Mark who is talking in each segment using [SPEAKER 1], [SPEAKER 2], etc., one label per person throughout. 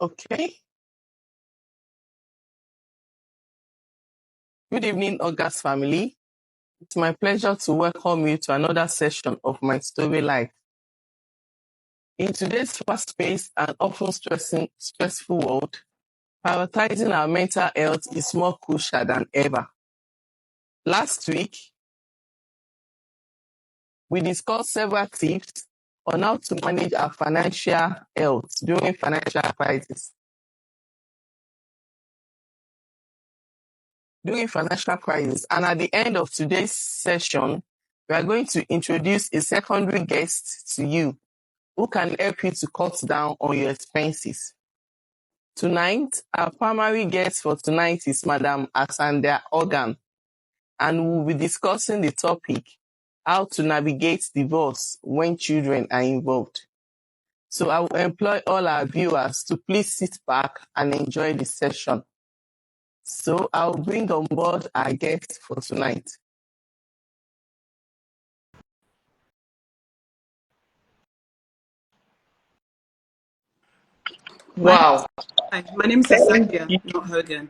[SPEAKER 1] Okay. Good evening, August family. It's my pleasure to welcome you to another session of my story life. In today's fast-paced and often stressful world, prioritizing our mental health is more crucial than ever. Last week, we discussed several tips on how to manage our financial health during financial crisis. And at the end of today's session, we are going to introduce a secondary guest to you who can help you to cut down on your expenses. Tonight, our primary guest for tonight is Madam Asandia Hogan, and we'll be discussing the topic, how to navigate divorce when children are involved. So I will employ all our viewers to please sit back and enjoy the session. So I'll bring on board our guest for tonight.
[SPEAKER 2] Wow.
[SPEAKER 3] My name is Asandia, not Hogan.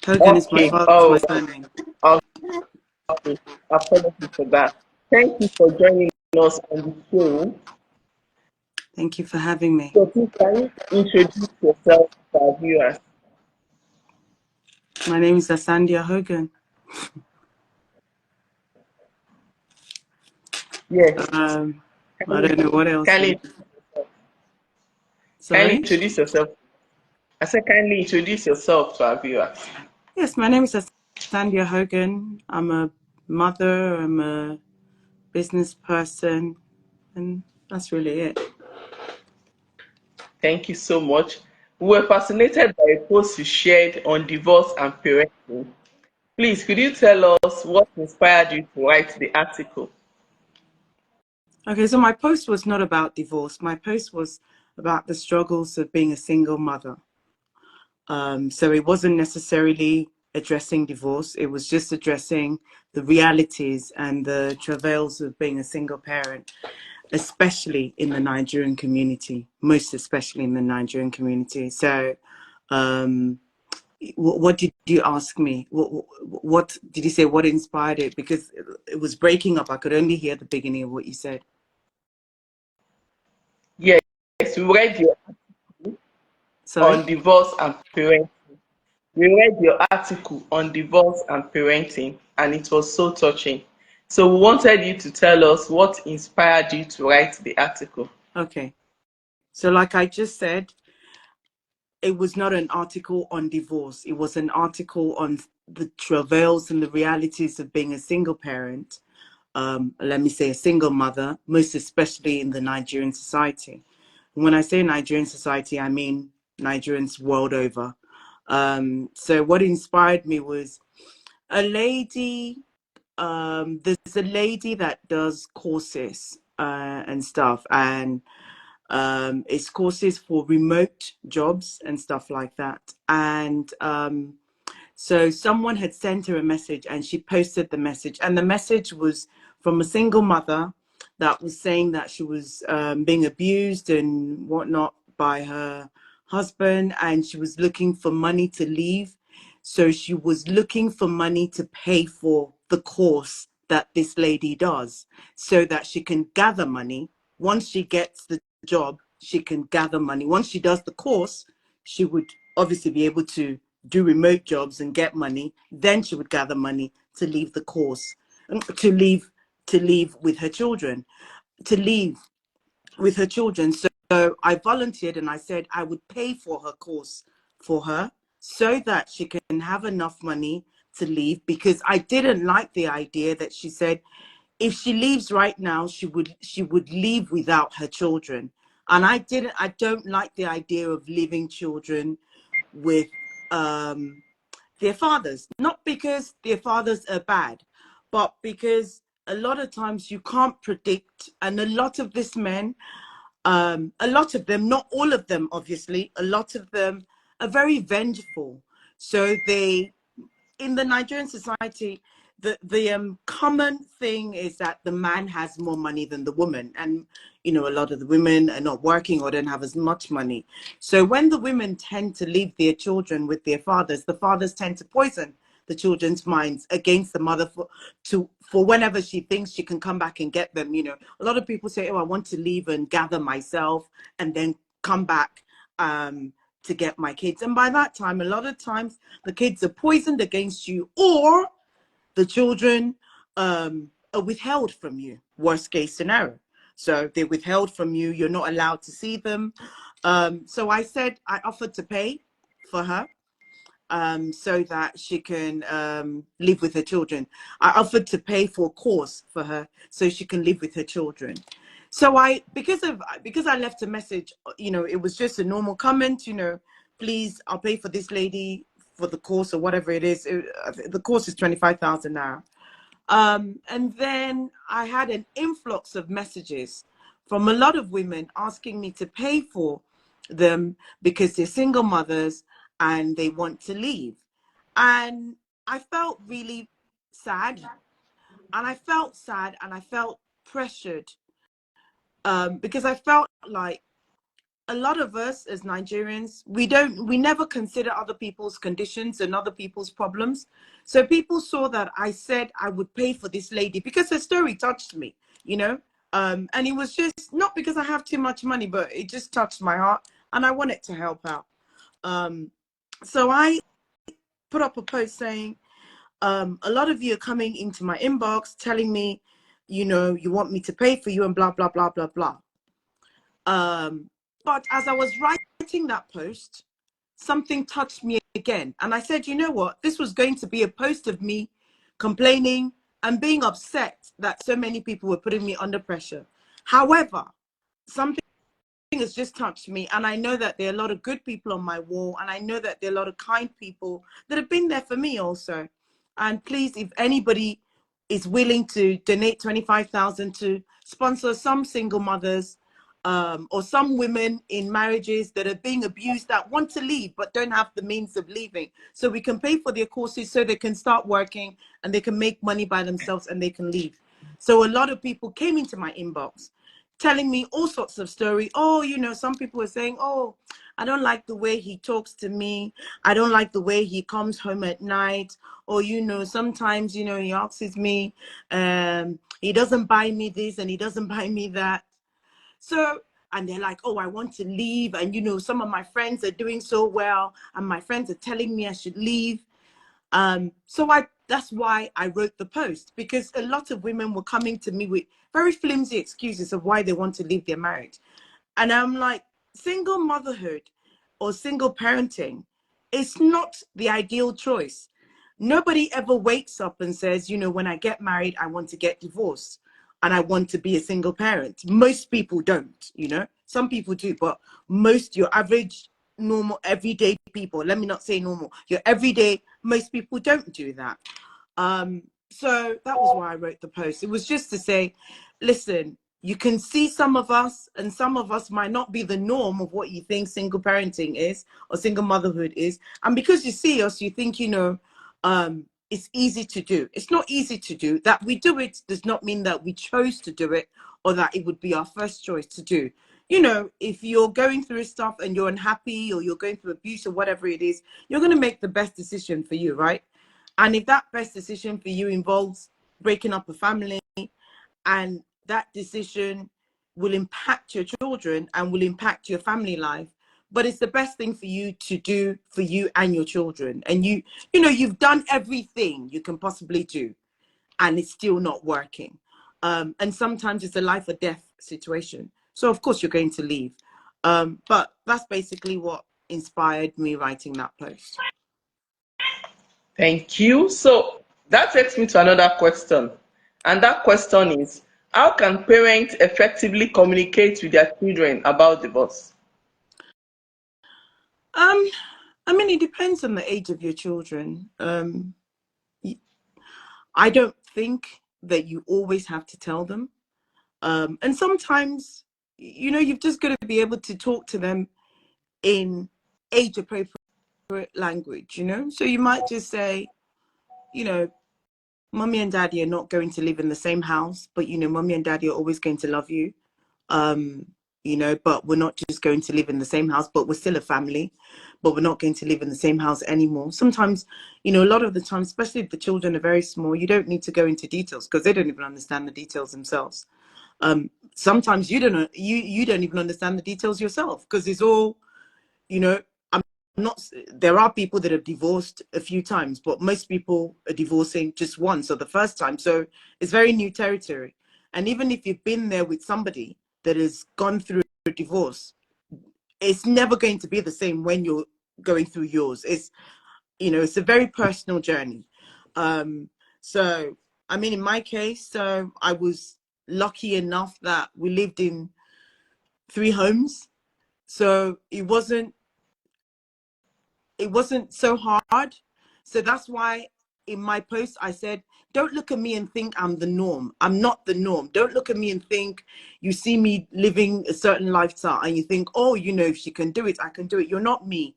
[SPEAKER 3] Hogan
[SPEAKER 2] Okay.
[SPEAKER 3] is my father's my surname.
[SPEAKER 2] Okay. Apologies for that. Thank you for joining us on the show.
[SPEAKER 3] Thank you for having me.
[SPEAKER 2] So please can you introduce yourself to our viewers?
[SPEAKER 3] My name is Asandia Hogan.
[SPEAKER 2] Yes.
[SPEAKER 3] I don't know what else.
[SPEAKER 2] Kindly
[SPEAKER 3] Sorry?
[SPEAKER 2] introduce yourself. I said kindly introduce yourself to our viewers.
[SPEAKER 3] Yes, my name is Asandia Hogan. I'm a mother, I'm a business person, and that's really it.
[SPEAKER 2] Thank you so much. We were fascinated by a post you shared on divorce and parenting. Please, could you tell us what inspired you to write the article?
[SPEAKER 3] Okay, so my post was not about divorce. My post was about the struggles of being a single mother. So it wasn't necessarily addressing divorce. It was just addressing the realities and the travails of being a single parent, especially in the Nigerian community, most especially in the Nigerian community. So what did you ask me? What did you say? What inspired it? Because it was breaking up. I could only hear the beginning of what you said.
[SPEAKER 2] Yes, we read your article on divorce and parenting. We read your article on divorce and parenting, and it was so touching. So we wanted you to tell us what inspired you to write the article.
[SPEAKER 3] Okay. So like I just said, it was not an article on divorce. It was an article on the travails and the realities of being a single parent. Let me say a single mother, most especially in the Nigerian society. And when I say Nigerian society, I mean Nigerians world over. So what inspired me was a lady, there's a lady that does courses and stuff, and it's courses for remote jobs and stuff like that. And so someone had sent her a message and she posted the message, and the message was from a single mother that was saying that she was being abused and whatnot by her husband, and she was looking for money to leave. So she was looking for money to pay for the course that this lady does so that she can gather money. Once she gets the job, she can gather money. Once she does the course, she would obviously be able to do remote jobs and get money. Then she would gather money to leave the course, to leave with her children, So I volunteered and I said I would pay for her course for her so that she can have enough money to leave, because I didn't like the idea that she said if she leaves right now, she would leave without her children. And I don't like the idea of leaving children with their fathers, not because their fathers are bad, but because a lot of times you can't predict, and a lot of these men, a lot of them, not all of them, obviously, a lot of them are very vengeful. So they, in the Nigerian society, the common thing is that the man has more money than the woman, and you know, a lot of the women are not working or don't have as much money. So when the women tend to leave their children with their fathers, the fathers tend to poison the children's minds against the mother for whenever she thinks she can come back and get them. You know, a lot of people say, oh, I want to leave and gather myself and then come back to get my kids. And by that time, a lot of times the kids are poisoned against you, or the children are withheld from you, worst case scenario. So they're withheld from you, you're not allowed to see them. So I said, I offered to pay for her so that she can live with her children. I offered to pay for a course for her so she can live with her children. So because I left a message, you know, it was just a normal comment, you know, please, I'll pay for this lady for the course or whatever it is. The course is 25,000 now. And then I had an influx of messages from a lot of women asking me to pay for them because they're single mothers and they want to leave. And I felt really sad. And I felt sad and I felt pressured because I felt like a lot of us as Nigerians, we never consider other people's conditions and other people's problems. So people saw that I said I would pay for this lady because her story touched me, you know, and it was just not because I have too much money, but it just touched my heart and I wanted to help out. So I put up a post saying, a lot of you are coming into my inbox telling me, you know, you want me to pay for you and blah, blah, blah, blah, blah. But as I was writing that post, something touched me again. And I said, you know what? This was going to be a post of me complaining and being upset that so many people were putting me under pressure. However, something has just touched me. And I know that there are a lot of good people on my wall. And I know that there are a lot of kind people that have been there for me also. And please, if anybody is willing to donate 25,000 to sponsor some single mothers, or some women in marriages that are being abused that want to leave but don't have the means of leaving, so we can pay for their courses so they can start working and they can make money by themselves and they can leave. So a lot of people came into my inbox telling me all sorts of story. Oh, you know, some people were saying, oh, I don't like the way he talks to me. I don't like the way he comes home at night. Or, you know, sometimes, you know, he asks me, he doesn't buy me this and he doesn't buy me that. So, and they're like, oh, I want to leave. And, you know, some of my friends are doing so well. And my friends are telling me I should leave. So that's why I wrote the post, because a lot of women were coming to me with very flimsy excuses of why they want to leave their marriage. And I'm like, single motherhood or single parenting is not the ideal choice. Nobody ever wakes up and says, you know, when I get married, I want to get divorced and I want to be a single parent. Most people don't, you know, some people do, but most, your average, normal, everyday people, let me not say normal, your everyday, most people don't do that. So that was why I wrote the post. It was just to say, listen, you can see some of us, and some of us might not be the norm of what you think single parenting is or single motherhood is. And because you see us, you think, you know, it's easy to do. It's not easy to do. That we do it does not mean that we chose to do it or that it would be our first choice to do. You know, if you're going through stuff and you're unhappy or you're going through abuse or whatever it is, you're going to make the best decision for you, right? And if that best decision for you involves breaking up a family, and that decision will impact your children and will impact your family life, but it's the best thing for you to do for you and your children. And you know, you've done everything you can possibly do and it's still not working. And sometimes it's a life or death situation. So of course you're going to leave. But that's basically what inspired me writing that post.
[SPEAKER 2] Thank you. So that takes me to another question. And that question is, how can parents effectively communicate with their children about divorce?
[SPEAKER 3] I mean, it depends on the age of your children. I don't think that you always have to tell them. And sometimes, you know, you've just got to be able to talk to them in age appropriate language, you know? So you might just say, you know, mommy and daddy are not going to live in the same house, but, you know, mommy and daddy are always going to love you. You know, but we're not just going to live in the same house, but we're still a family, but we're not going to live in the same house anymore. Sometimes, you know, a lot of the time, especially if the children are very small, you don't need to go into details because they don't even understand the details themselves. Sometimes you don't even understand the details yourself because it's all, you know, there are people that have divorced a few times, but most people are divorcing just once or the first time. So it's very new territory. And even if you've been there with somebody that has gone through a divorce, it's never going to be the same when you're going through yours. It's, you know, it's a very personal journey. So, I mean, in my case, so I was lucky enough that we lived in 3 homes. So it wasn't so hard. So that's why in my post I said, don't look at me and think I'm the norm. I'm not the norm. Don't look at me and think you see me living a certain lifestyle and you think, oh, you know, if she can do it, I can do it. You're not me.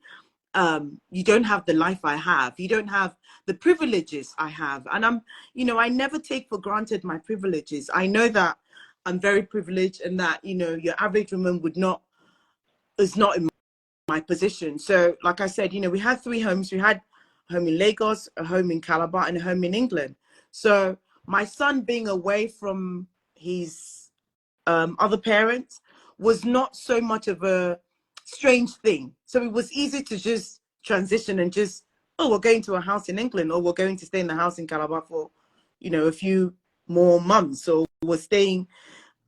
[SPEAKER 3] You don't have the life I have. You don't have the privileges I have. And I'm, you know, I never take for granted my privileges. I know that I'm very privileged and that, you know, your average woman is not in my position. So like I said, you know, we had 3 homes. We had a home in Lagos, a home in Calabar, and a home in England. So my son being away from his other parents was not so much of a strange thing. So it was easy to just transition and just, oh, we're going to a house in England, or we're going to stay in the house in Calabar for, you know, a few more months. So we're staying.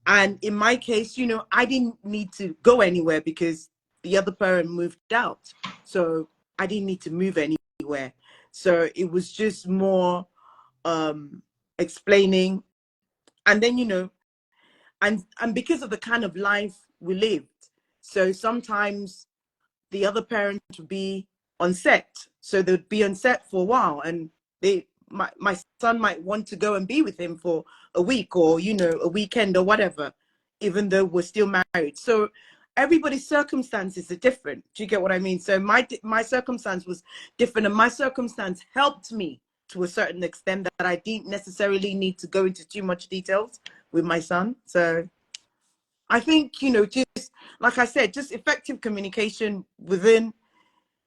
[SPEAKER 3] And in my case, you know, I didn't need to go anywhere because the other parent moved out. So I didn't need to move anywhere. So it was just more explaining. And then, you know, and because of the kind of life we lived, so sometimes the other parent would be on set. So they'd be on set for a while and my son might want to go and be with him for a week or, you know, a weekend or whatever, even though we're still married. So everybody's circumstances are different. Do you get what I mean? So my circumstance was different, and my circumstance helped me to a certain extent that I didn't necessarily need to go into too much details with my son. So I think, you know, just like I said, just effective communication within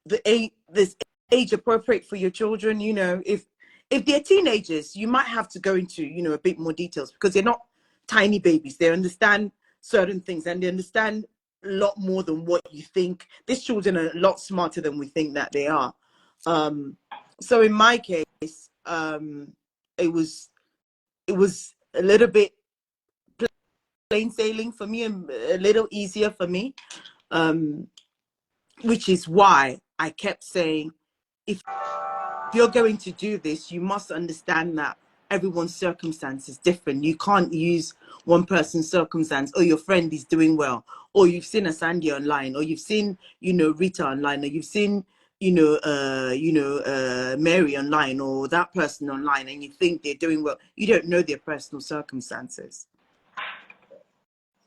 [SPEAKER 3] this age appropriate for your children. You know, if they're teenagers, you might have to go into, you know, a bit more details because they're not tiny babies. They understand certain things and they understand a lot more than what you think. These children are a lot smarter than we think that they are. So in my case, it was a little bit plain sailing for me and a little easier for me, which is why I kept saying, if you're going to do this, you must understand that everyone's circumstance is different. You can't use one person's circumstance, or your friend is doing well, or you've seen Asandia online, or you've seen, you know, Rita online, or you've seen, Mary online, or that person online, and you think they're doing well. You don't know their personal circumstances.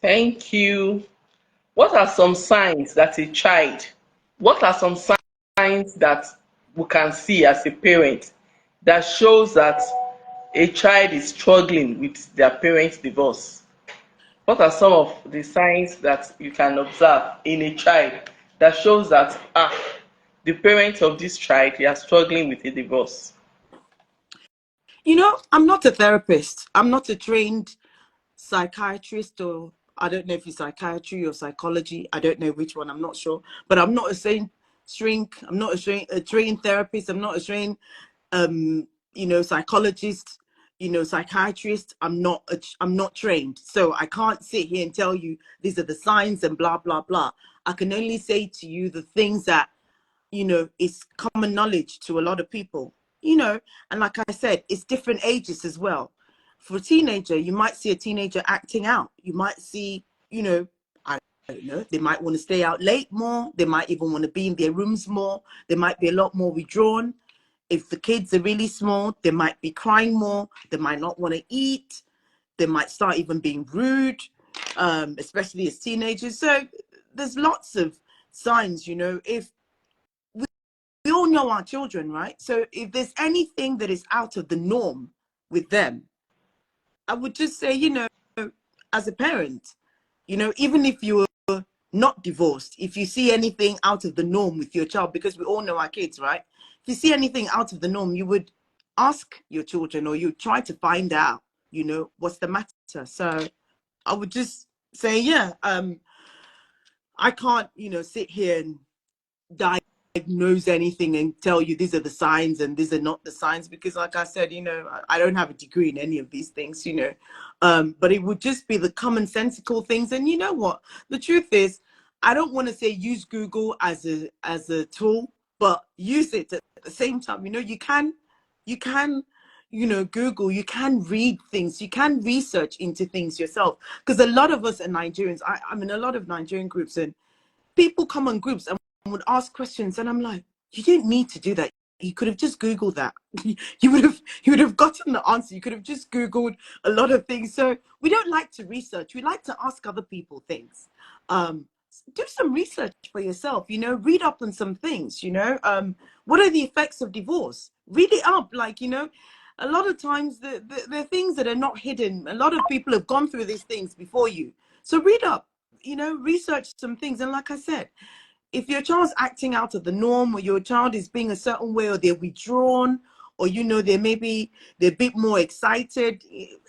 [SPEAKER 2] Thank you. What are some signs that a child, what are some signs that we can see as a parent that shows that a child is struggling with their parents' divorce? What are some of the signs that you can observe in a child that shows that the parents of this child, they are struggling with a divorce?
[SPEAKER 3] You know, I'm not a therapist. I'm not a trained psychiatrist, or I don't know if it's psychiatry or psychology. I don't know which one. I'm not sure. But I'm not I'm not a trained therapist. I'm not a trained, psychologist, psychiatrist. I'm not trained. So I can't sit here and tell you these are the signs and blah, blah, blah. I can only say to you the things that, is common knowledge to a lot of people, and like I said, it's different ages as well. For a teenager, you might see a teenager acting out. You might see, I don't know, they might want to stay out late more. They might even want to be in their rooms more. They might be a lot more withdrawn. If the kids are really small, they might be crying more. They might not want to eat. They might start even being rude, especially as teenagers. So there's lots of signs, if we all know our children, right? So if there's anything that is out of the norm, with them, I would just say, you know, as a parent, you know, even if you were not divorced, if you see anything out of the norm with your child, because we all know our kids, right? If you see anything out of the norm, you would ask your children, or you try to find out, you know, what's the matter. So I would just say, yeah, I can't, you know, sit here and diagnose anything and tell you these are the signs and these are not the signs, because like I said, you know, I don't have a degree in any of these things, you know, but it would just be the commonsensical things. And you know what, the truth is, I don't want to say use Google as a tool, but use it at the same time. You know, you can you know, Google, you can read things, you can research into things yourself, because a lot of us are Nigerians. I'm in a lot of Nigerian groups, and people come on groups and would ask questions, and I'm like, you didn't need to do that. You could have just Googled that. You would have gotten the answer. You could have just Googled a lot of things. So we don't like to research. We like to ask other people things. Do some research for yourself, you know, read up on some things, you know. What are the effects of divorce? Read it up. Like, you know, a lot of times there are things that are not hidden. A lot of people have gone through these things before you. So read up, you know, research some things. And like I said, if your child's acting out of the norm, or your child is being a certain way, or they're withdrawn, or, you know, they're a bit more excited,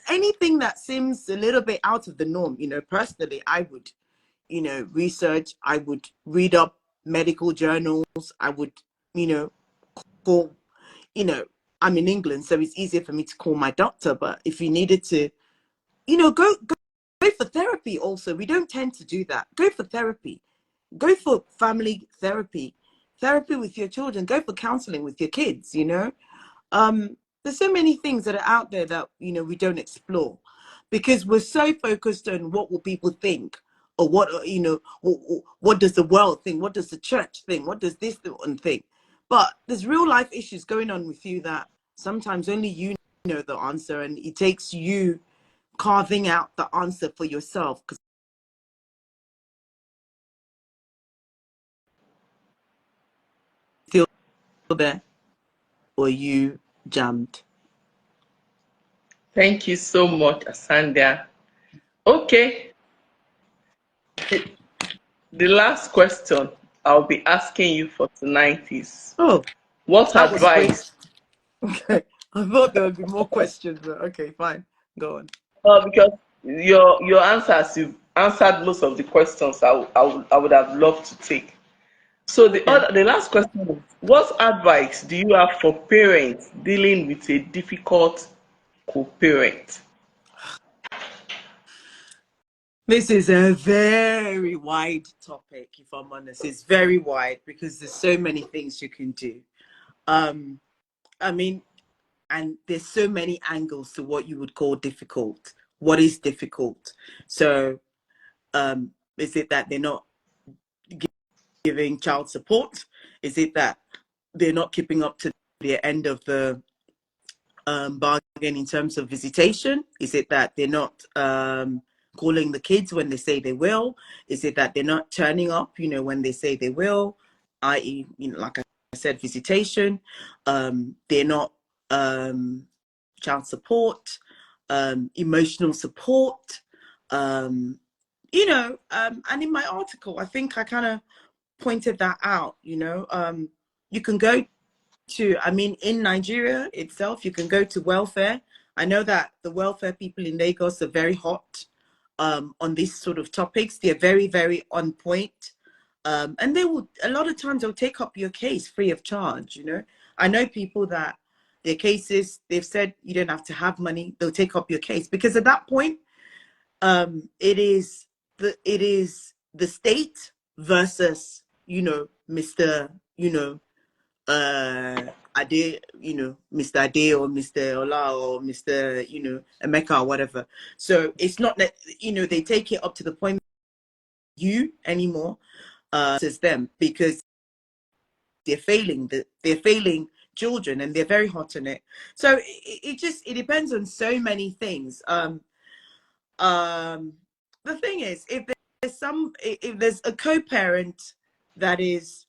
[SPEAKER 3] anything that seems a little bit out of the norm, you know, personally, I would, you know, research. I would read up medical journals. I would, you know, call, you know, I'm in England, so it's easier for me to call my doctor. But if you needed to, you know, go for therapy also. We don't tend to do that. Go for therapy. Go for family therapy with your children. Go for counseling with your kids, you know. There's so many things that are out there that, you know, we don't explore, because we're so focused on what will people think, or what, you know, what does the world think, what does the church think, what does this one think. But there's real life issues going on with you that sometimes only you know the answer, and it takes you carving out the answer for yourself. Because still there, or you jammed.
[SPEAKER 2] Thank you so much, Asandia. Okay, the last question I'll be asking you for tonight is,
[SPEAKER 3] Oh,
[SPEAKER 2] what
[SPEAKER 3] that was quick.
[SPEAKER 2] advice?
[SPEAKER 3] Okay. I thought there would be more questions, but okay, fine. Go on.
[SPEAKER 2] Because your answers, you've answered most of the questions I would have loved to take. So
[SPEAKER 3] Okay.
[SPEAKER 2] the last question is, what advice do you have for parents dealing with a difficult co-parent?
[SPEAKER 3] This is a very wide topic, if I'm honest. It's very wide because there's so many things you can do. I mean, and there's so many angles to what you would call difficult. What is difficult? So, is it that they're not giving child support? Is it that they're not keeping up to the end of the bargain in terms of visitation? Is it that they're not calling the kids when they say they will? Is it that they're not turning up, you know, when they say they will, i.e., you know, like I said, visitation? They're not child support, emotional support, you know, and in my article, I think I kind of pointed that out, you know. You can go to, I mean, in Nigeria itself, you can go to welfare. I know that the welfare people in Lagos are very hot on these sort of topics. They're very, very on point. And they will, a lot of times they'll take up your case free of charge, you know. I know people that their cases, they've said you don't have to have money, they'll take up your case, because at that point, it is the state versus, you know, Mr. You know, Ade, you know, Mr. Ade or Mr. Ola or Mr. you know, Emeka or whatever. So it's not that, you know, they take it up to the point you anymore, as them, because they're failing children, and they're very hot on it. So it depends on so many things. The thing is, if there's a co-parent that is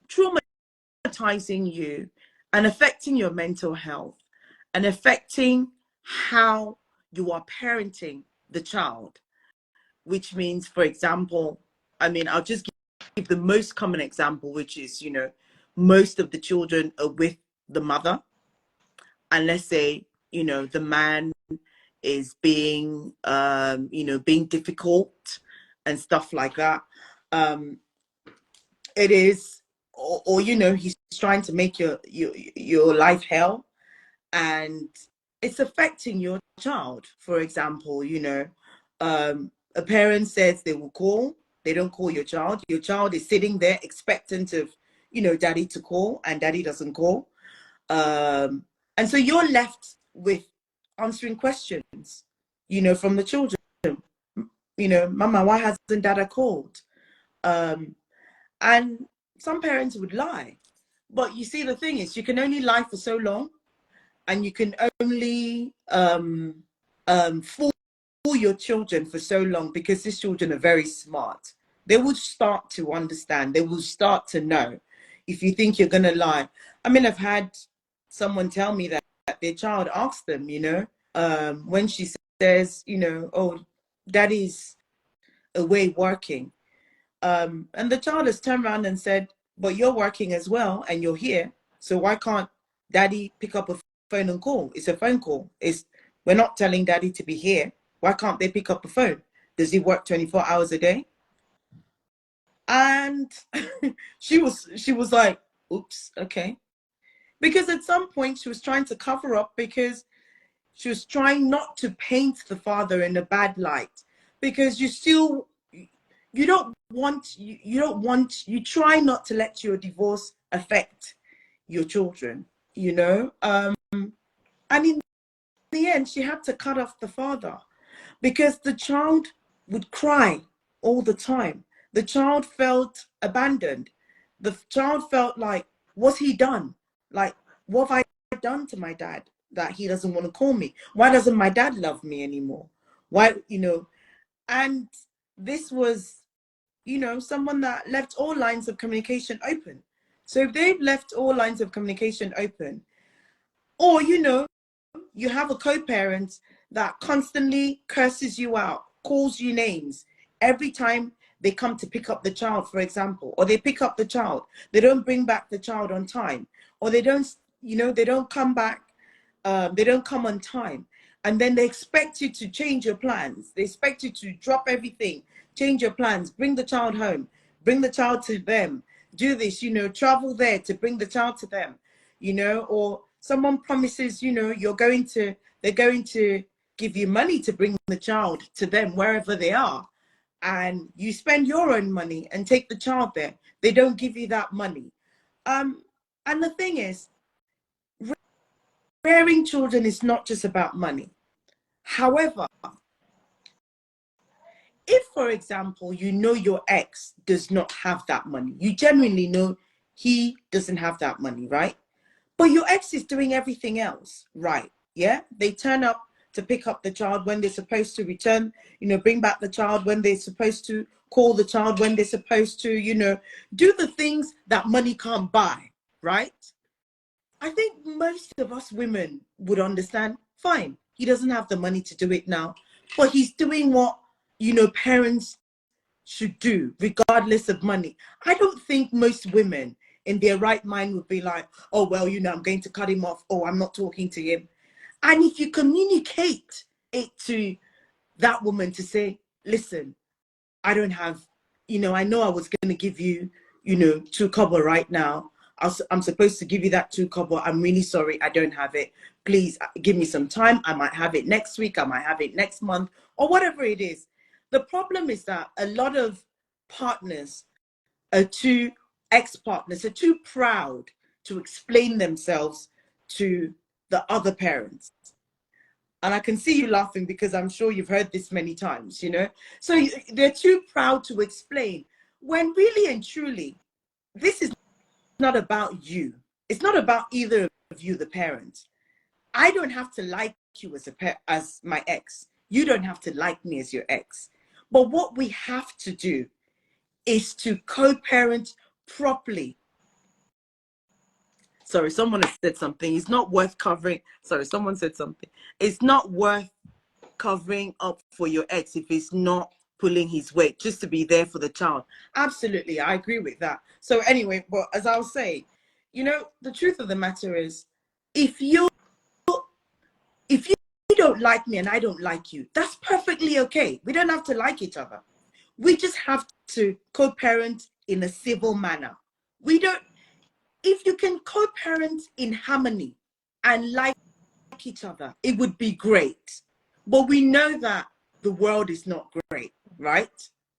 [SPEAKER 3] traumatizing you and affecting your mental health, and affecting how you are parenting the child, which means, for example, I mean, I'll just give the most common example, which is, you know, most of the children are with the mother, and let's say, you know, the man is being, you know, being difficult and stuff like that. It is, or you know, he's trying to make your life hell, and it's affecting your child. For example, you know, a parent says they will call, they don't call your child. Your child is sitting there expectant of, you know, daddy to call, and daddy doesn't call. And so you're left with answering questions, you know, from the children. You know, Mama, why hasn't Dada called? And some parents would lie. But you see, the thing is, you can only lie for so long, and you can only fool your children for so long, because these children are very smart. They will start to understand. They will start to know if you think you're going to lie. I mean, I've had someone tell me that their child asked them, you know, when she says, you know, oh, daddy's away working. And the child has turned around and said, but you're working as well and you're here. So why can't daddy pick up a phone and call? It's a phone call. We're not telling daddy to be here. Why can't they pick up the phone? Does he work 24 hours a day? And she was like, oops, okay. Because at some point she was trying to cover up, because she was trying not to paint the father in a bad light, because you try not to let your divorce affect your children, you know. And in the end, she had to cut off the father, because the child would cry all the time. The child felt abandoned. The child felt like, what's he done? Like, what have I done to my dad that he doesn't want to call me? Why doesn't my dad love me anymore? Why, you know? And this was, you know, someone that left all lines of communication open. So if they've left all lines of communication open, or, you know, you have a co-parent that constantly curses you out, calls you names every time they come to pick up the child, for example, or they pick up the child, they don't bring back the child on time, or they don't, you know, they don't come back, they don't come on time. And then they expect you to change your plans. They expect you to drop everything, change your plans, bring the child home, bring the child to them, do this, you know, travel there to bring the child to them, you know, or someone promises, you know, they're going to give you money to bring the child to them wherever they are. And you spend your own money and take the child there. They don't give you that money. And the thing is, rearing children is not just about money. However, if, for example, you know your ex does not have that money, you genuinely know he doesn't have that money, right? But your ex is doing everything else, right? Yeah, they turn up to pick up the child when they're supposed to, return, you know, bring back the child when they're supposed to, call the child when they're supposed to, you know, do the things that money can't buy, right? I think most of us women would understand, fine, he doesn't have the money to do it now, but he's doing what, you know, parents should do regardless of money. I don't think most women in their right mind would be like, oh, well, you know, I'm going to cut him off. Oh, I'm not talking to him. And if you communicate it to that woman to say, listen, I don't have, you know, I know I was going to give you, you know, 2 kobo right now. I'm supposed to give you that 2 kobo. I'm really sorry, I don't have it. Please give me some time. I might have it next week. I might have it next month, or whatever it is. The problem is that a lot of partners ex-partners are too proud to explain themselves to the other parents. And I can see you laughing, because I'm sure you've heard this many times, you know. So they're too proud to explain, when really and truly, this is not about you. It's not about either of you, the parents. I don't have to like you as my ex. You don't have to like me as your ex. But what we have to do is to co-parent properly. Sorry, someone has said something. It's not worth covering. Sorry, someone said something. It's not worth covering up for your ex if he's not pulling his weight, just to be there for the child. Absolutely, I agree with that. So anyway, but as I'll say, you know, the truth of the matter is, if you don't like me and I don't like you, that's perfectly okay. We don't have to like each other. We just have to co-parent in a civil manner. We don't, if you can co-parent in harmony and like each other, it would be great. But we know that the world is not great, right?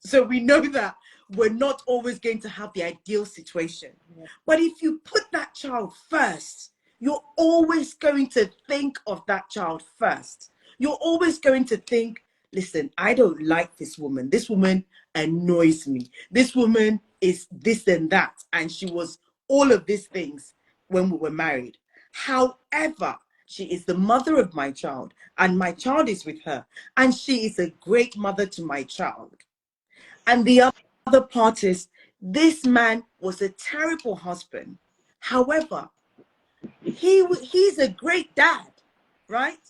[SPEAKER 3] So we know that we're not always going to have the ideal situation. Yeah. But if you put that child first, you're always going to think of that child first. You're always going to think, listen, I don't like this woman. This woman annoys me. This woman is this and that. And she was all of these things when we were married. However, she is the mother of my child, and my child is with her, and she is a great mother to my child. And the other part is, this man was a terrible husband. However, he's a great dad, right?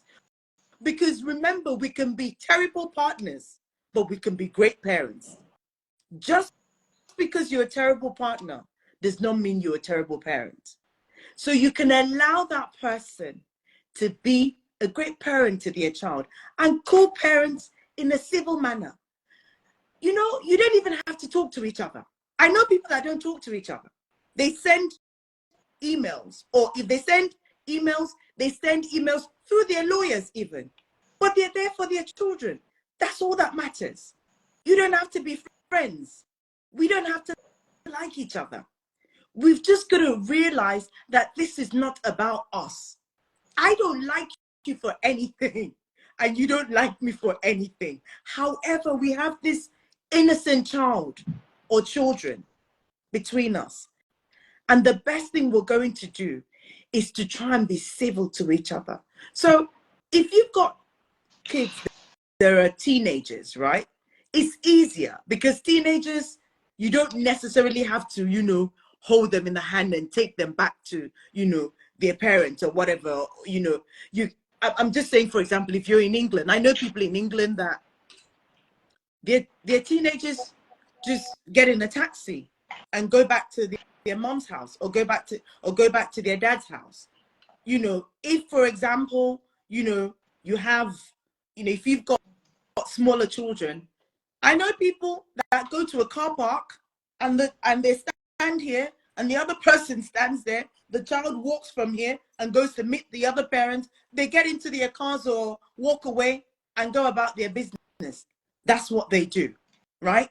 [SPEAKER 3] Because remember, we can be terrible partners, but we can be great parents. Just because you're a terrible partner does not mean you're a terrible parent. So you can allow that person to be a great parent to their child and co-parent in a civil manner. You know, you don't even have to talk to each other. I know people that don't talk to each other. They send emails, or if they send emails through their lawyers even. But they're there for their children. That's all that matters. You don't have to be friends. We don't have to like each other. We've just got to realize that this is not about us. I don't like you for anything, and you don't like me for anything. However, we have this innocent child or children between us. And the best thing we're going to do is to try and be civil to each other. So if you've got kids that are teenagers, right? It's easier because teenagers, you don't necessarily have to, you know, hold them in the hand and take them back to, you know, their parents or whatever, you know. I'm just saying, for example, if you're in England, I know people in England that their teenagers just get in a taxi and go back to their mom's house, or go back to their dad's house. You know, if, for example, you know, you have, you know, if you've got smaller children, I know people that go to a car park and they stand here and the other person stands there. The child walks from here and goes to meet the other parent. They get into their cars or walk away and go about their business. That's what they do, right?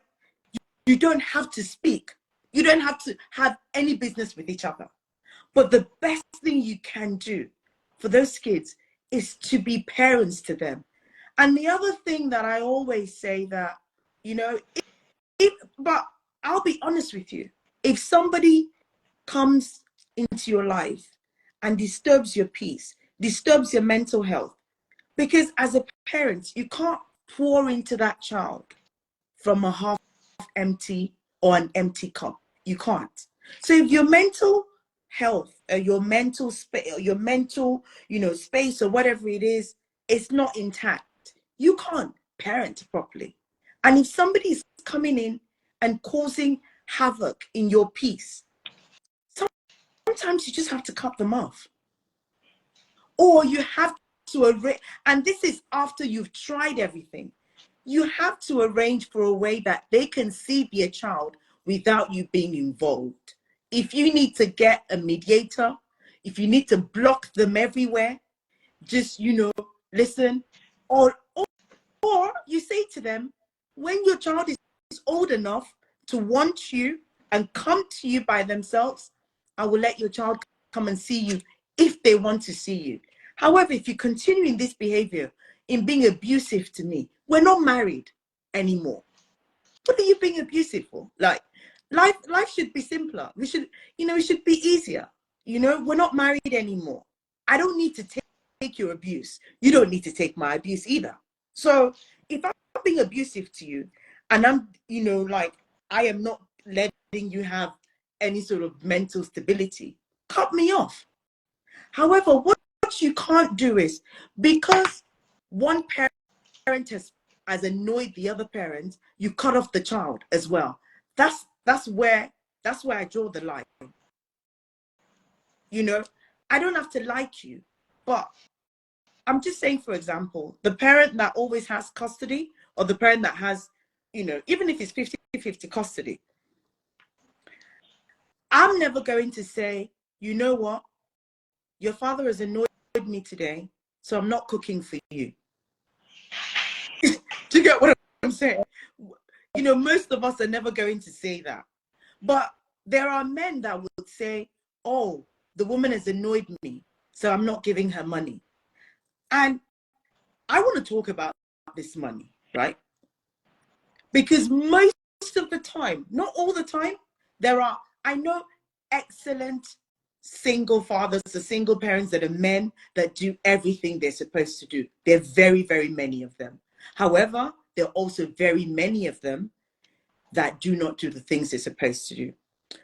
[SPEAKER 3] You don't have to speak. You don't have to have any business with each other. But the best thing you can do for those kids is to be parents to them. And the other thing that I always say that, you know, but I'll be honest with you, if somebody comes into your life and disturbs your peace, disturbs your mental health, because as a parent, you can't pour into that child from a half empty or an empty cup. You can't. So if your mental health or your mental space, or your mental, you know, space or whatever it is not intact, you can't parent properly. And if somebody is coming in and causing havoc in your peace, sometimes you just have to cut them off. Or you have to arrange, and this is after you've tried everything, you have to arrange for a way that they can see their child without you being involved. If you need to get a mediator, if you need to block them everywhere, just, you know, listen, or you say to them, when your child is old enough to want you and come to you by themselves, I will let your child come and see you if they want to see you. However, if you continue in this behavior, in being abusive to me, we're not married anymore. What are you being abusive for? Like, life should be simpler. We should, you know, it should be easier. You know, we're not married anymore. I don't need to take your abuse. You don't need to take my abuse either. So if I'm being abusive to you and I'm, you know, like, I am not letting you have any sort of mental stability, cut me off. However, what you can't do is, because one parent has annoyed the other parent, you cut off the child as well. That's where I draw the line. You know, I don't have to like you, but I'm just saying, for example, the parent that always has custody, or the parent that has, you know, even if it's 50-50 custody, I'm never going to say, you know what, your father has annoyed me today, so I'm not cooking for you. Do you get what I'm saying? You know, most of us are never going to say that. But there are men that would say, oh, the woman has annoyed me, so I'm not giving her money. And I want to talk about this money, right? Because most of the time, not all the time, I know excellent single fathers, the single parents that are men that do everything they're supposed to do. There are very, very many of them. However, there are also very many of them that do not do the things they're supposed to do.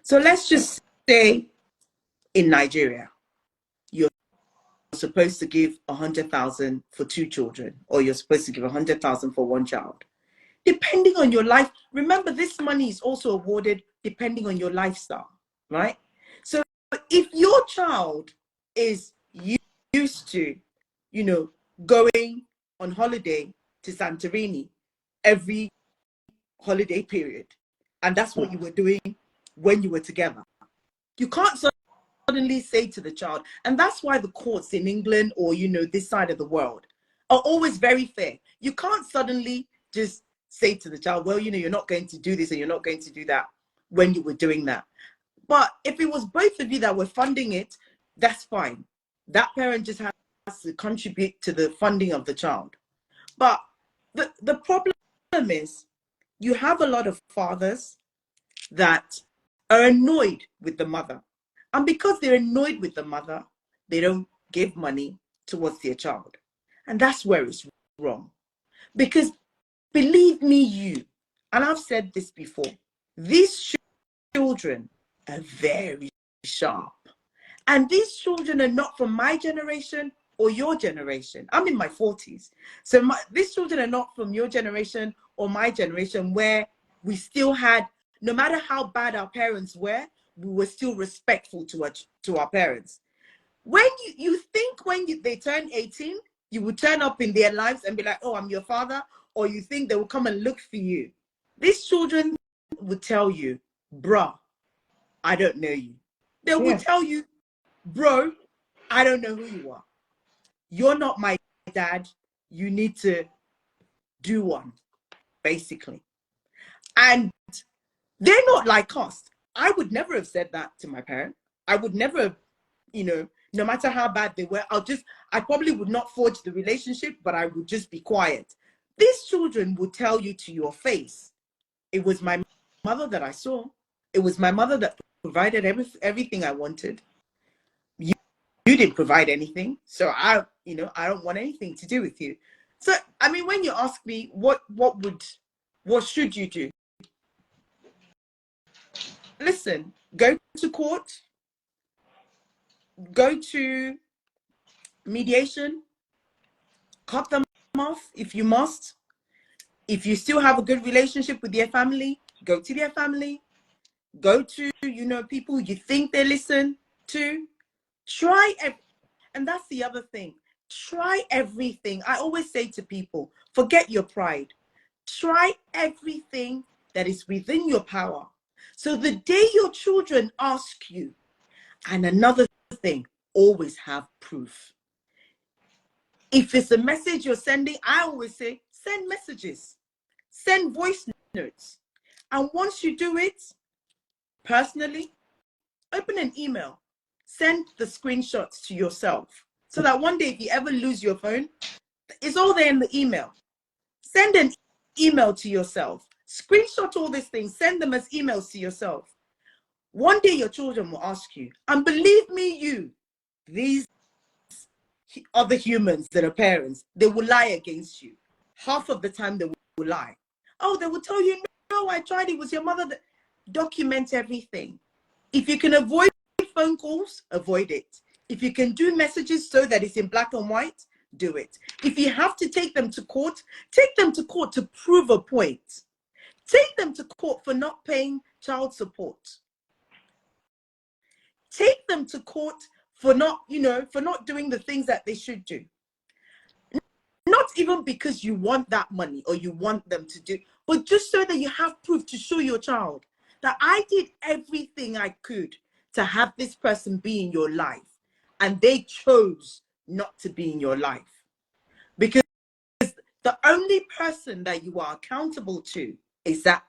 [SPEAKER 3] So let's just say in Nigeria, you're supposed to give 100,000 for 2 children, or you're supposed to give 100,000 for 1 child. Depending on your life, remember this money is also awarded depending on your lifestyle, right? So if your child is used to, you know, going on holiday to Santorini every holiday period, and that's what you were doing when you were together, you can't suddenly say to the child, and that's why the courts in England, or, you know, this side of the world, are always very fair. You can't suddenly just say to the child, well, you know, you're not going to do this and you're not going to do that when you were doing that. But if it was both of you that were funding it, that's fine. That parent just has to contribute to the funding of the child. But the problem is, you have a lot of fathers that are annoyed with the mother. And because they're annoyed with the mother, they don't give money towards their child. And that's where it's wrong. Because believe me, and I've said this before, these children are very sharp. And these children are not from my generation or your generation. I'm in my 40s. So these children are not from your generation or my generation, where we still had, no matter how bad our parents were, we were still respectful to our parents. When you think when they turn 18, you would turn up in their lives and be like, oh, I'm your father, or you think they will come and look for you. These children would tell you, bruh, I don't know you. They will tell you, bro, I don't know who you are. You're not my dad. You need to do one, basically. And they're not like us. I would never have said that to my parent. I would never have, you know, no matter how bad they were, I probably would not forge the relationship, but I would just be quiet. These children would tell you to your face, it was my mother that I saw. It was my mother that provided everything I wanted. You didn't provide anything. So I don't want anything to do with you. So, I mean, when you ask me what should you do? Listen, go to court, go to mediation, cut them off if you must. If you still have a good relationship with their family, go to their family, go to, you know, people you think they listen to. And that's the other thing. Try everything. I always say to people, forget your pride. Try everything that is within your power. So the day your children ask you, and another thing, always have proof. If it's a message you're sending, I always say, send messages, send voice notes. And once you do it, personally, open an email, send the screenshots to yourself. So that one day, if you ever lose your phone, it's all there in the email. Send an email to yourself. Screenshot all these things, send them as emails to yourself. One day your children will ask you, and believe me, these other humans that are parents, they will lie against you. Half of the time they will lie. Oh, they will tell you, no, I tried, it was your mother that. Document everything. If you can avoid phone calls, avoid it. If you can do messages so that it's in black and white, do it. If you have to take them to court to prove a point. Take them to court for not paying child support. Take them to court for not, for not doing the things that they should do. Not even because you want that money or you want them to do, but just so that you have proof to show your child that I did everything I could to have this person be in your life, and they chose not to be in your life. Because the only person that you are accountable to is that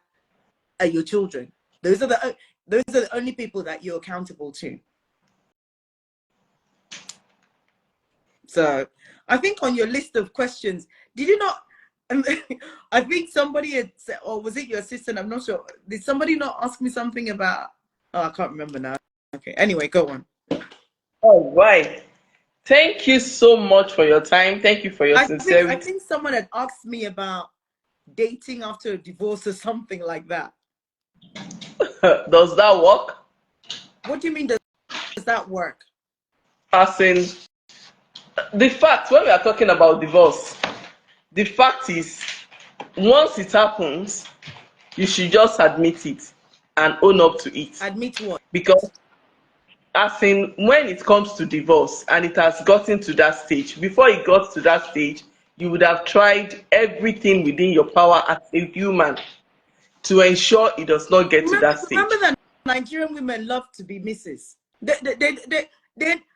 [SPEAKER 3] are your children. Those are the only people that you're accountable to. So I think on your list of questions, did you not, I think somebody had said, or was it your assistant? I'm not sure. Did somebody not ask me something about, I can't remember now. Okay, anyway, go on.
[SPEAKER 2] All right. Thank you so much for your time. Thank you for your sincerity.
[SPEAKER 3] I think someone had asked me about dating after a divorce or something like that.
[SPEAKER 2] Does that work?
[SPEAKER 3] What do you mean, does that work?
[SPEAKER 2] As in, the fact, when we are talking about divorce, the fact is, once it happens, you should just admit it and own up to it.
[SPEAKER 3] Admit what?
[SPEAKER 2] Because, as in, when it comes to divorce and it has gotten to that stage, before it got to that stage, you would have tried everything within your power as a human to ensure it does not get to that stage.
[SPEAKER 3] Remember that Nigerian women love to be misses.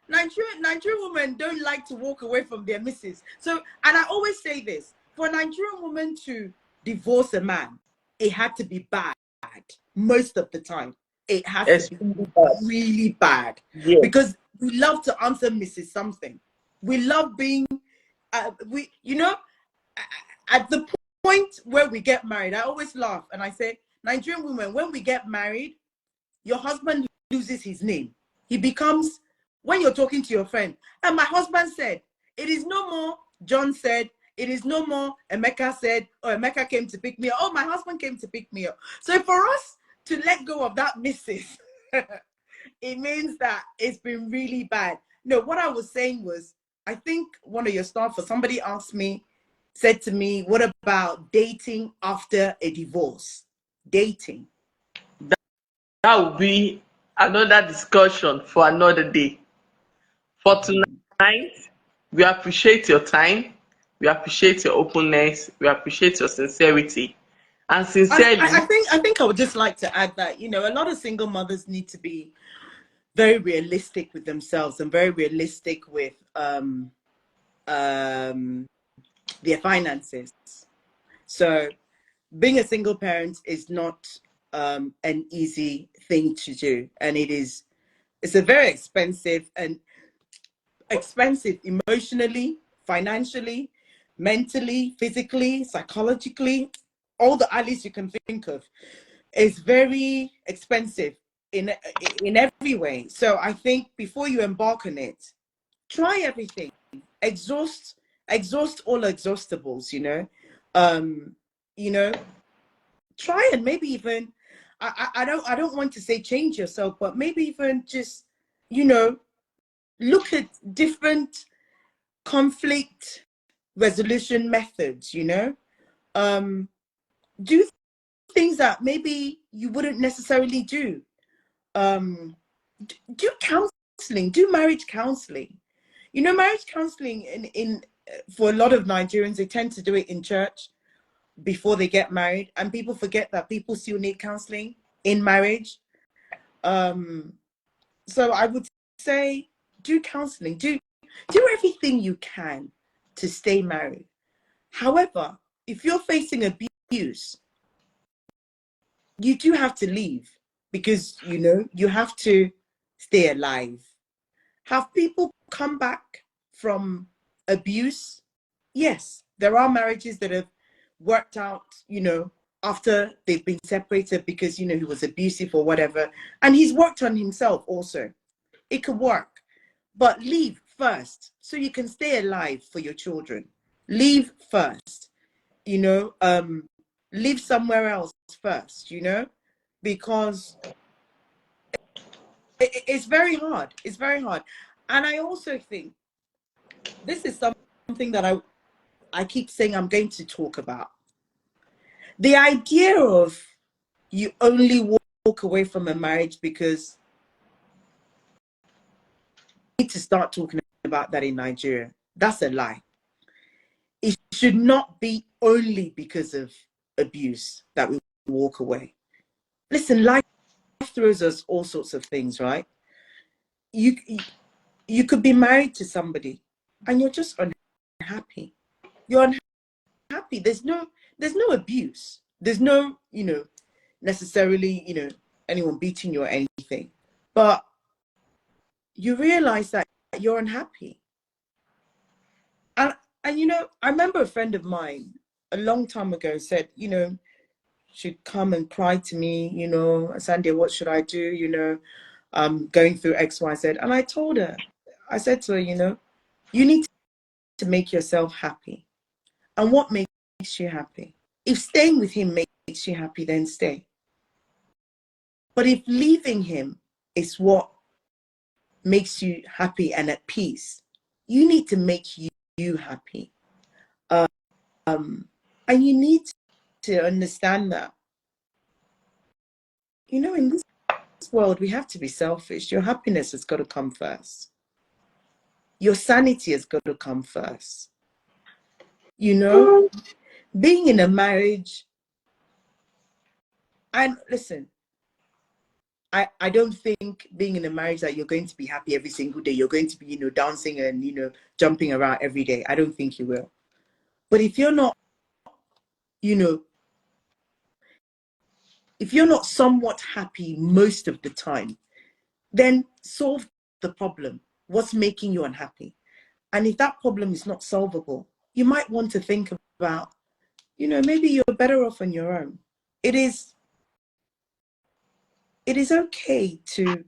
[SPEAKER 3] Nigerian women don't like to walk away from their misses. So, and I always say this, for a Nigerian woman to divorce a man, it had to be bad most of the time. It has to be really bad.
[SPEAKER 2] Yes.
[SPEAKER 3] Because we love to answer Mrs. Something. We love being, at the point where we get married, I always laugh and I say, Nigerian women, when we get married, your husband loses his name. He becomes, when you're talking to your friend, and my husband said, it is no more John said, it is no more Emeka said, or Emeka came to pick me up. Oh, my husband came to pick me up. So for us to let go of that missus, it means that it's been really bad. No, what I was saying was, I think one of your staff or somebody said to me, what about dating after a divorce? Dating.
[SPEAKER 2] That will be another discussion for another day. For tonight, we appreciate your time. We appreciate your openness. We appreciate your sincerity. And sincerely,
[SPEAKER 3] I think I would just like to add that, a lot of single mothers need to be very realistic with themselves and very realistic with their finances. So being a single parent is not an easy thing to do, and it's a very expensive emotionally, financially, mentally, physically, psychologically, all the alleys you can think of. It's very expensive in every way. So I think before you embark on it, try everything, exhaust all exhaustibles, try and maybe even, I don't want to say change yourself, but maybe even just, look at different conflict resolution methods, do things that maybe you wouldn't necessarily do. Do counseling, do marriage counseling. Marriage counseling in for a lot of Nigerians, they tend to do it in church before they get married, and people forget that people still need counseling in marriage. So I would say do counseling, do everything you can to stay married. However, if you're facing abuse, you do have to leave, because you have to stay alive. Have people come back from abuse? Yes, there are marriages that have worked out, after they've been separated because, he was abusive or whatever. And he's worked on himself also. It could work. But leave first so you can stay alive for your children. Leave first. Live somewhere else first, because It's very hard. It's very hard. And I also think this is something that I keep saying I'm going to talk about. The idea of you only walk away from a marriage because we need to start talking about that in Nigeria. That's a lie. It should not be only because of abuse that we walk away. Listen, life throws us all sorts of things, right? You could be married to somebody and you're just unhappy. You're unhappy. There's no abuse. There's no, necessarily, anyone beating you or anything. But you realize that you're unhappy. And I remember a friend of mine a long time ago said, she'd come and cry to me, Asandia, what should I do? I'm going through X, Y, Z. And I told her, I said to her, you need to make yourself happy. And what makes you happy? If staying with him makes you happy, then stay. But if leaving him is what makes you happy and at peace, you need to make you happy. And you need to understand that, in this world, we have to be selfish. Your happiness has got to come first. Your sanity has got to come first. Being in a marriage, and listen, I don't think being in a marriage that you're going to be happy every single day. You're going to be, dancing and, jumping around every day. I don't think you will. But if you're not, if you're not somewhat happy most of the time, then solve the problem. What's making you unhappy? And if that problem is not solvable, you might want to think about, maybe you're better off on your own. It is okay to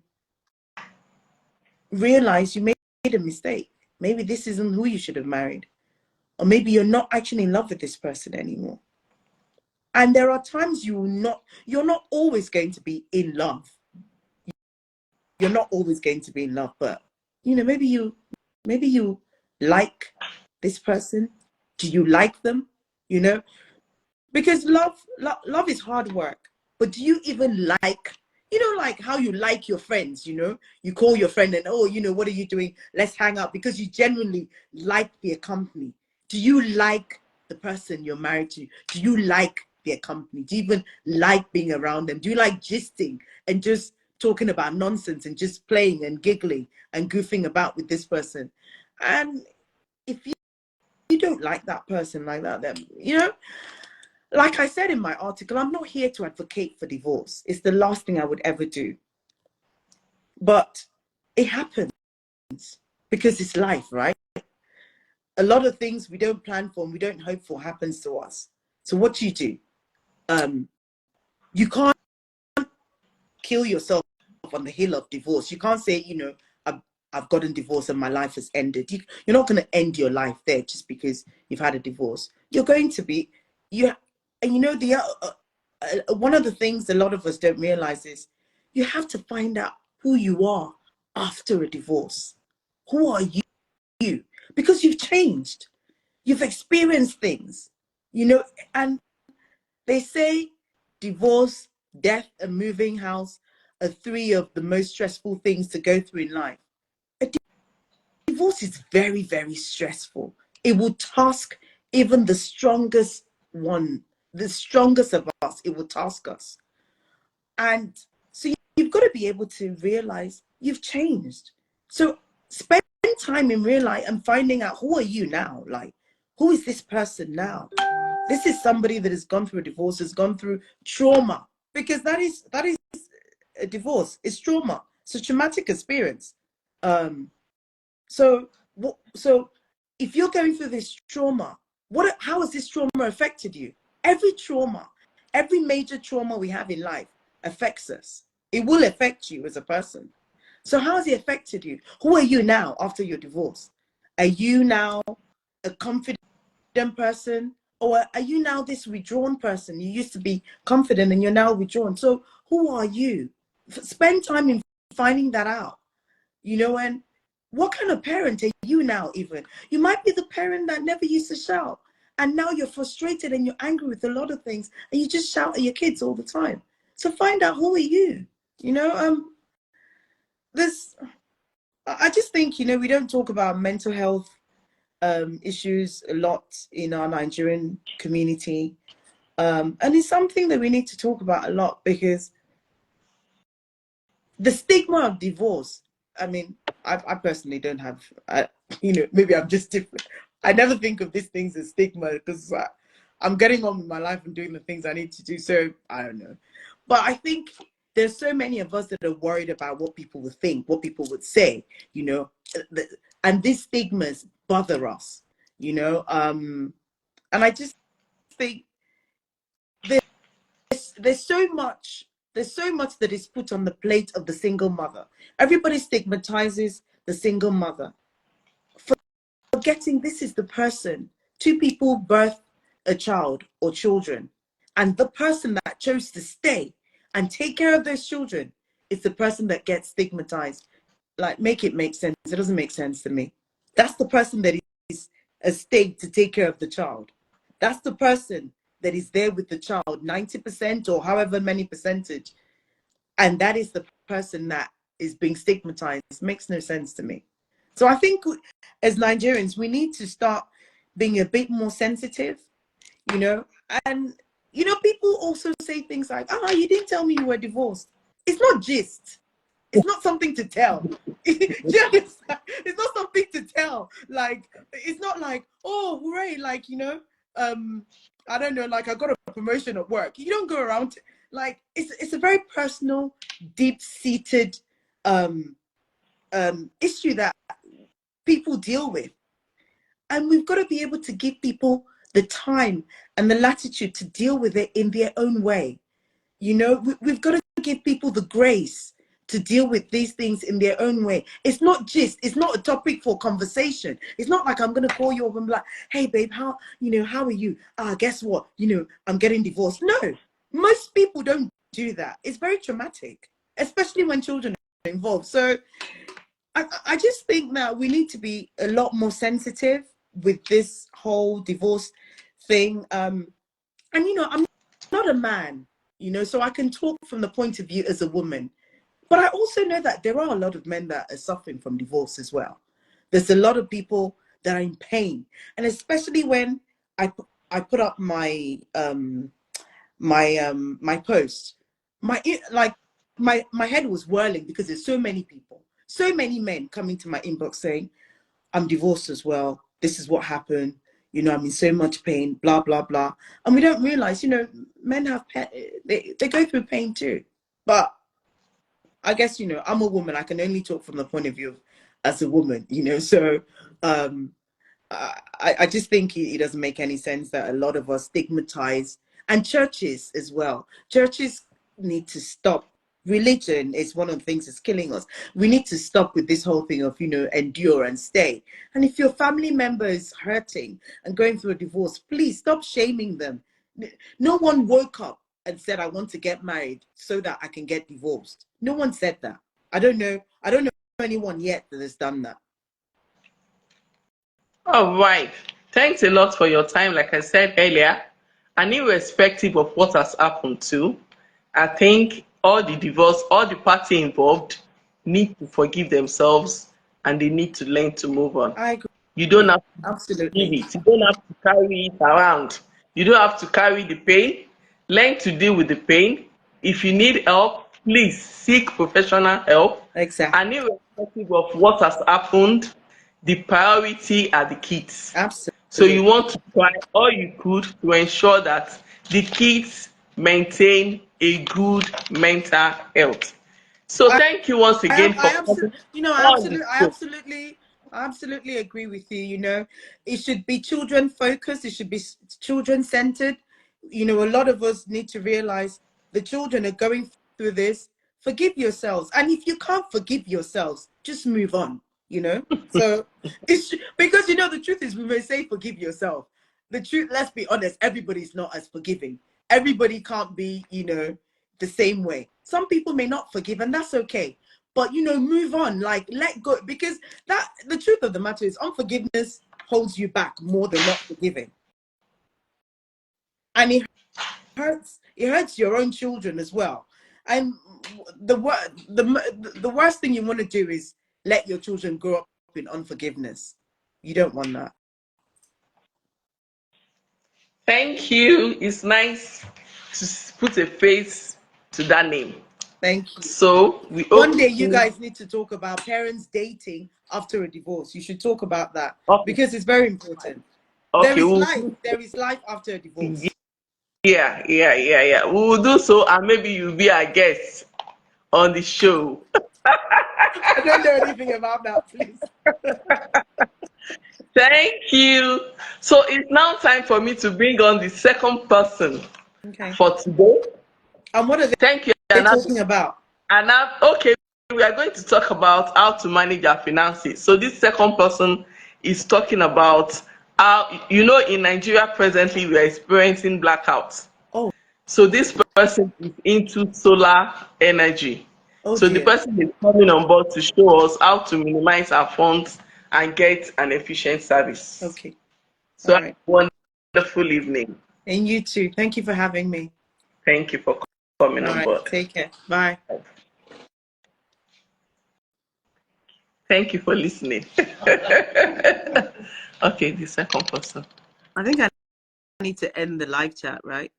[SPEAKER 3] realize you made a mistake. Maybe this isn't who you should have married. Or maybe you're not actually in love with this person anymore. And there are times you're not always going to be in love. You're not always going to be in love, but maybe you like this person. Do you like them? Because love is hard work. But do you even like, like how you like your friends, you call your friend and, oh, what are you doing? Let's hang out, because you genuinely like their company. Do you like the person you're married to? Do you like their company? Do you even like being around them? Do you like gisting and just talking about nonsense and just playing and giggling and goofing about with this person? And if you don't like that person like that, then, like I said in my article, I'm not here to advocate for divorce. It's the last thing I would ever do. But it happens because it's life, right? A lot of things we don't plan for and we don't hope for happens to us. So what do? You can't kill yourself on the hill of divorce. You can't say, I've gotten divorced and my life has ended. You're not going to end your life there just because you've had a divorce. You're going to be, and one of the things a lot of us don't realize is you have to find out who you are after a divorce. Who are you? Because you've changed. You've experienced things, and they say divorce, death, and moving house are 3 of the most stressful things to go through in life. A divorce is very, very stressful. It will task even the strongest one, the strongest of us, it will task us. And so you've got to be able to realize you've changed. So spend time in realize and finding out, who are you now? Like, who is this person now? This is somebody that has gone through a divorce, has gone through trauma, because that is a divorce. It's trauma. It's a traumatic experience. So if you're going through this trauma, how has this trauma affected you? Every trauma, every major trauma we have in life affects us. It will affect you as a person. So how has it affected you? Who are you now after your divorce? Are you now a confident person? Or are you now this withdrawn person? You used to be confident and you're now withdrawn. So who are you? Spend time in finding that out, and what kind of parent are you now? Even you might be the parent that never used to shout, and now you're frustrated and you're angry with a lot of things, and you just shout at your kids all the time. So find out, who are you? This, I just think, we don't talk about mental health issues a lot in our Nigerian community, and it's something that we need to talk about a lot, because the stigma of divorce, I mean, I personally don't have, maybe I'm just different. I never think of these things as stigma, because I'm getting on with my life and doing the things I need to do. So I don't know. But I think there's so many of us that are worried about what people would think, what people would say, and these stigmas bother us, and I just think there's so much that is put on the plate of the single mother. Everybody stigmatizes the single mother, forgetting this is the person. Two people birth a child or children, and the person that chose to stay and take care of those children is the person that gets stigmatized. Like, make it make sense. It doesn't make sense to me. That's the person that is a stayed to take care of the child. That's the person that is there with the child 90% or however many percentage, and that is the person that is being stigmatized. It makes no sense to me. So I think as Nigerians, we need to start being a bit more sensitive, and people also say things like, you didn't tell me you were divorced. It's not gist. It's not something to tell. It's not something to tell. Like, it's not like, oh, hooray, like, I don't know, like I got a promotion at work. You don't go around like, it's a very personal, deep-seated issue that people deal with. And we've got to be able to give people the time and the latitude to deal with it in their own way. We've got to give people the grace to deal with these things in their own way. It's not a topic for conversation. It's not like I'm going to call you up and be like, hey, babe, how are you? Guess what? I'm getting divorced. No, most people don't do that. It's very traumatic, especially when children are involved. So I just think that we need to be a lot more sensitive with this whole divorce thing. And, I'm not a man, so I can talk from the point of view as a woman. But I also know that there are a lot of men that are suffering from divorce as well. There's a lot of people that are in pain. And especially when I put up my my post, my head was whirling, because there's so many people, so many men coming to my inbox saying, I'm divorced as well. This is what happened. I'm in so much pain, blah, blah, blah. And we don't realize, men have they go through pain too. But I guess, I'm a woman. I can only talk from the point of view as a woman, So I just think it doesn't make any sense that a lot of us stigmatize, and churches as well. Churches need to stop. Religion is one of the things that's killing us. We need to stop with this whole thing of, endure and stay. And if your family member is hurting and going through a divorce, please stop shaming them. No one woke up and said, I want to get married so that I can get divorced. No one said that. I don't know anyone yet that has done that.
[SPEAKER 2] All right. Thanks a lot for your time. Like I said earlier, and irrespective of what has happened too, I think all the party involved need to forgive themselves, and they need to learn to move on.
[SPEAKER 3] I agree.
[SPEAKER 2] You don't have to
[SPEAKER 3] Absolutely.
[SPEAKER 2] leave it. You don't have to carry it around. You don't have to carry the pain. Learn to deal with the pain. If you need help, please seek professional help.
[SPEAKER 3] Exactly.
[SPEAKER 2] And irrespective of what has happened, the priority are the kids.
[SPEAKER 3] Absolutely.
[SPEAKER 2] So you want to try all you could to ensure that the kids maintain a good mental health. So thank you once again for coming on the show.
[SPEAKER 3] I absolutely agree with you. It should be children focused. It should be children centered. A lot of us need to realize the children are going through this. Forgive yourselves. And if you can't forgive yourselves, just move on, So it's because, the truth is, we may say forgive yourself. The truth, let's be honest, everybody's not as forgiving. Everybody can't be, the same way. Some people may not forgive, and that's okay. but move on, like let go, because the truth of the matter is unforgiveness holds you back more than not forgiving. And it hurts your own children as well. And the worst thing you want to do is let your children grow up in unforgiveness. You don't want that.
[SPEAKER 2] Thank you. It's nice to put a face to that name.
[SPEAKER 3] Thank you.
[SPEAKER 2] So
[SPEAKER 3] one day you guys need to talk about parents dating after a divorce. You should talk about that, because it's very important.
[SPEAKER 2] Okay,
[SPEAKER 3] there is life after a divorce.
[SPEAKER 2] Yeah. We will do so, and maybe you'll be our guest on the show.
[SPEAKER 3] I don't know anything about that, please.
[SPEAKER 2] Thank you. So it's now time for me to bring on the second person for today.
[SPEAKER 3] And what are they talking about?
[SPEAKER 2] Okay, we are going to talk about how to manage our finances. So this second person is talking about how, in Nigeria presently we are experiencing blackouts.
[SPEAKER 3] Oh.
[SPEAKER 2] So this person is into solar energy. So the person is coming on board to show us how to minimize our funds and get an efficient service.
[SPEAKER 3] Okay.
[SPEAKER 2] So have a wonderful evening.
[SPEAKER 3] And you too. Thank you for having me.
[SPEAKER 2] Thank you for coming on board.
[SPEAKER 3] Take care. Bye.
[SPEAKER 2] Thank you for listening. Okay, the second person.
[SPEAKER 3] I think I need to end the live chat, right?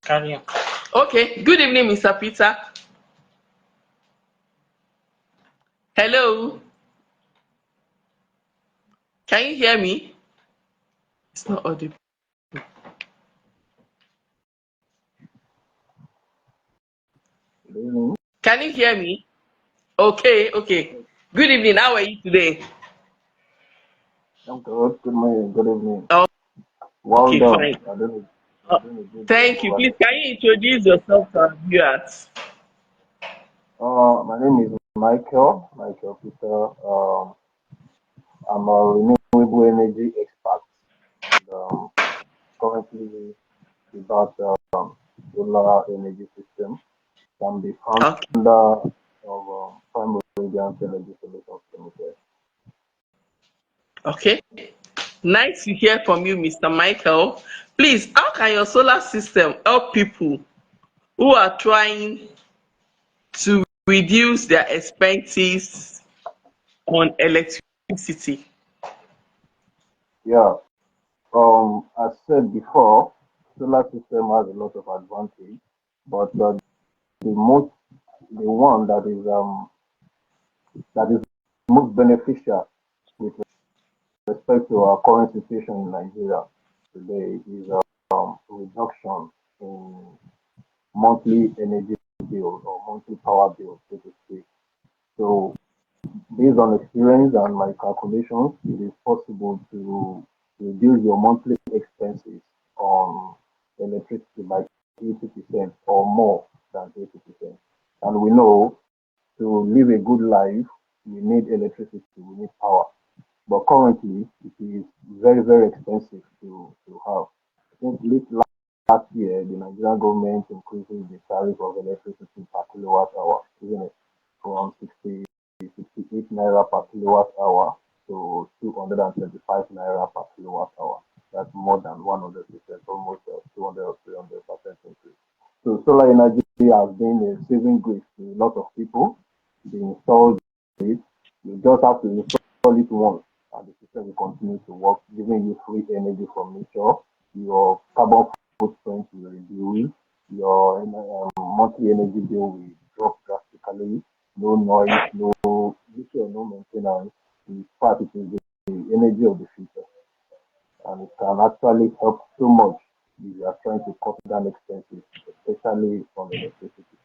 [SPEAKER 2] Carry on. Okay, good evening, Mr. Peter. Hello. Can you hear me? It's not audible. Can you hear me? Okay. Good evening. How are you today?
[SPEAKER 4] I'm good. Good morning. Good evening.
[SPEAKER 2] Okay, fine. Thank you. Please, can you introduce yourself to our viewers?
[SPEAKER 4] My name is Michael Peter. I'm a renewable energy expert. And, currently about solar energy system. I'm the founder of Prime Radiant Energy Solutions Limited.
[SPEAKER 2] Okay. Nice to hear from you, Mr. Michael. Please, how can your solar system help people who are trying to reduce their expenses on electricity?
[SPEAKER 4] Yeah. As said before, solar system has a lot of advantage, but the one that is most beneficial with respect to our current situation in Nigeria today is reduction in monthly energy bill or monthly power bill, so to speak. So, based on experience and my calculations, it is possible to reduce your monthly expenses on electricity by 80% or more than 80%. And we know to live a good life, we need electricity, we need power. But currently, it is very, very expensive to have. I think last year, the Nigerian government increases the tariff of electricity per kilowatt hour, isn't it? From 68 naira per kilowatt hour to 225 naira per kilowatt hour. That's more than 100%, almost 200 or 300% increase. So solar energy has been a saving grace to a lot of people. They installed it. You just have to install it once and the system will continue to work, giving you free energy from nature. Your carbon footprint will reduce. Your monthly energy bill will drop drastically. no noise, no repair, no maintenance. In fact, it is the energy of the future, and it can actually help so much if you are trying to cut down expenses, especially on electricity.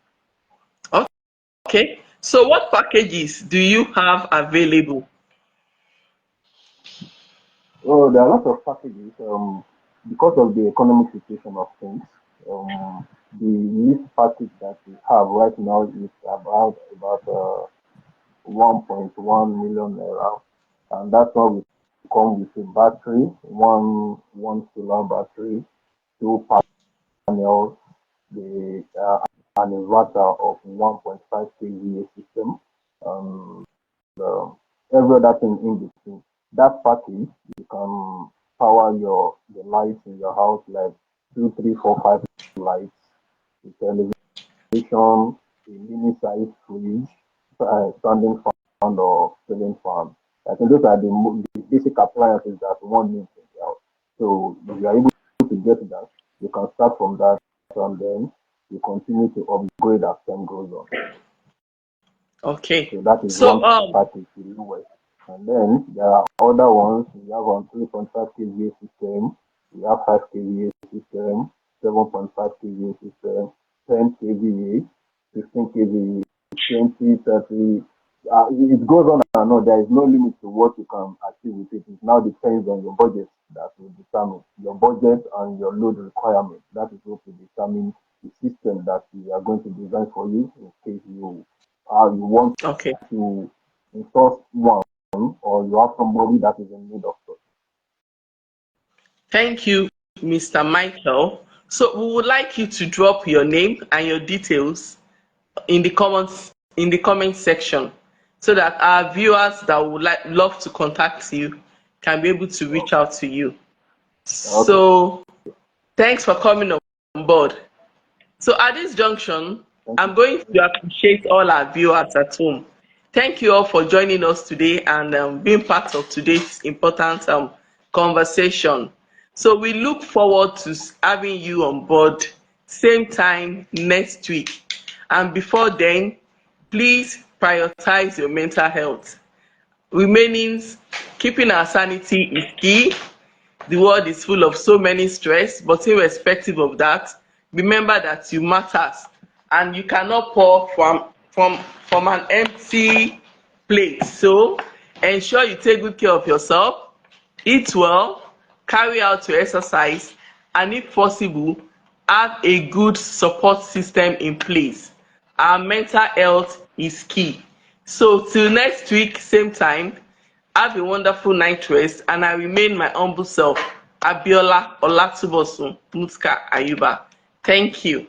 [SPEAKER 2] Okay. So what packages do you have available?
[SPEAKER 4] Oh, there are lots of packages. Because of the economic situation of things, the least package that we have right now is about 1.1 million naira, and that's what we come with a battery, one solar battery, two panels, the an inverter of 1.5 kVA system, um, every other thing in between. That package, you can power the lights in your house like two, three, four, five lights, the television, a mini size fridge, standing fan or ceiling fan. I think those are the basic appliances that one needs in the house. So if you are able to get that, you can start from that, and then you continue to upgrade as time goes on.
[SPEAKER 2] Okay.
[SPEAKER 4] So that is
[SPEAKER 2] So
[SPEAKER 4] one package, the lowest. And then there are other ones. We have on 3.5 kVA system, we have 5 kVA system, 7.5 kVA system, 10 kVA, 15 kVA, 20, 30. It goes on and on. There is no limit to what you can achieve with it. It now depends on your budget that will determine your budget and your load requirement. That is what will determine the system that we are going to design for you in case you want
[SPEAKER 2] okay.
[SPEAKER 4] to install one, or you have somebody that is in need of it.
[SPEAKER 2] Thank you, Mr. Michael. So we would like you to drop your name and your details in the comment section so that our viewers that would love to contact you can be able to reach out to you.
[SPEAKER 4] Okay.
[SPEAKER 2] So thanks for coming on board. So at this junction,
[SPEAKER 4] Thank you.
[SPEAKER 2] I'm going to appreciate all our viewers at home. Thank you all for joining us today and being part of today's important conversation. So we look forward to having you on board same time next week. And before then, please prioritize your mental health. Remaining, keeping our sanity is key. The world is full of so many stress, but irrespective of that, remember that you matters and you cannot pour from an empty plate. So ensure you take good care of yourself, eat well, carry out your exercise, and if possible, have a good support system in place. Our mental health is key. So till next week, same time, have a wonderful night rest, and I remain my humble self, Abiola Olatubosun Mutka Ayuba. Thank you.